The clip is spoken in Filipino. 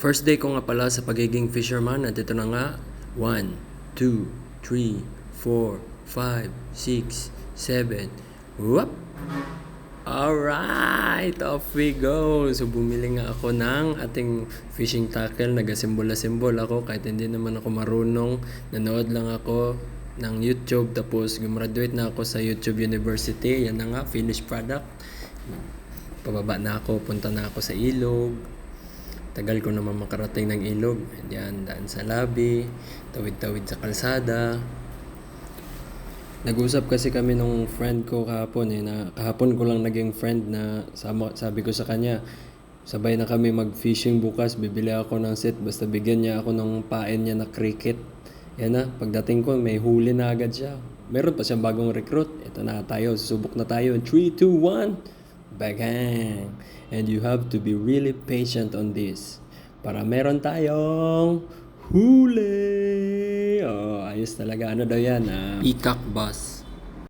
First day ko nga pala sa pagiging fisherman at ito na nga 1, 2, 3, 4, 5, 6, 7. Whoop! Alright! Off we go! So bumili nga ako ng ating fishing tackle. Nagasimbol-simbol ako kahit hindi naman ako marunong. Nanood lang ako ng YouTube tapos gumraduate na ako sa YouTube University. Yan na nga, finished product. Pababa na ako, punta na ako sa ilog. Tagal ko naman makarating ng ilog. Yan, daan sa labi, tawid-tawid sa kalsada. Nag-usap kasi kami nung friend ko kahapon na kahapon ko lang naging friend na sabi ko sa kanya, sabay na kami mag-fishing bukas, bibili ako ng set basta bigyan niya ako ng pain niya na cricket. Yan na, pagdating ko may huli na agad siya. Meron pa siyang bagong recruit. Ito na tayo, susubok na tayo. 3, 2, 1, bang! And you have to be really patient on this para meron tayong huli. Oh, ayos talaga. Ano daw yan? Peacock bass.